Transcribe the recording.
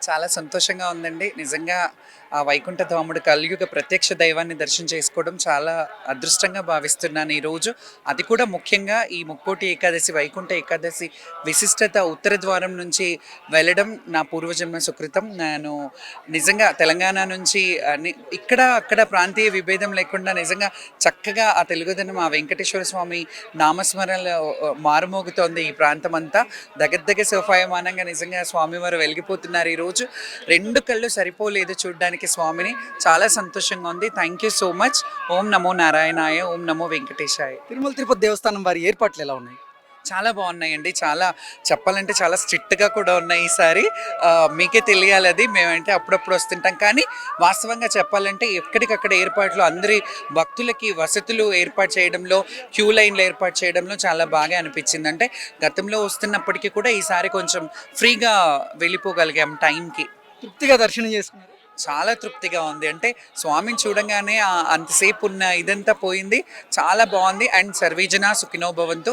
చాలా సంతోషంగా ఉందండి. నిజంగా ఆ వైకుంఠ ధాముడు కలియుగ ప్రత్యక్ష దైవాన్ని దర్శనం చేసుకోవడం చాలా అదృష్టంగా భావిస్తున్నాను ఈరోజు. అది కూడా ముఖ్యంగా ఈ ముక్కోటి ఏకాదశి, వైకుంఠ ఏకాదశి విశిష్టత ఉత్తర ద్వారం నుంచి వెళ్ళడం నా పూర్వజన్మ సుకృతం. నేను నిజంగా తెలంగాణ నుంచి ఇక్కడ, అక్కడ ప్రాంతీయ విభేదం లేకుండా నిజంగా చక్కగా ఆ తెలుగుదనం, ఆ వెంకటేశ్వర స్వామి నామస్మరణలో మారుమోగుతోంది ఈ ప్రాంతమంతా. దగ్గర దగ్గర శోభాయమానంగా నిజంగా స్వామివారు వెలిగిపోతున్నారు ఈరోజు. 2 కళ్ళు సరిపోలేదు చూడ్డానికి స్వామిని. చాలా సంతోషంగా ఉంది. Thank you so much. ఓం నమో నారాయణాయ, ఓం నమో వెంకటేశాయ. తిరుమల తిరుపతి దేవస్థానం వారి ఏర్పాట్లు ఎలా ఉన్నాయి? చాలా బాగున్నాయండి. చాలా చెప్పాలంటే చాలా స్ట్రిక్ట్‌గా కూడా ఉన్నాయి ఈసారి. మీకే తెలియాలి అది. మేమంటే అప్పుడప్పుడు వస్తుంటాం. కానీ వాస్తవంగా చెప్పాలంటే ఎక్కడికక్కడ ఏర్పాట్లు అందరి భక్తులకి వసతులు ఏర్పాటు చేయడంలో, క్యూ లైన్‌లు ఏర్పాటు చేయడంలో చాలా బాగా అనిపించింది. అంటే గతంలో వస్తున్నప్పటికీ కూడా ఈసారి కొంచెం ఫ్రీగా వెళ్ళిపోగలిగాం టైంకి. తృప్తిగా దర్శనం చేసుకున్నారు. చాలా తృప్తిగా ఉంది. అంటే స్వామిని చూడంగానే అంతసేపు ఉన్న ఇదంతా పోయింది. చాలా బాగుంది. అండ్ సర్వేజన సుఖినో భవంతు.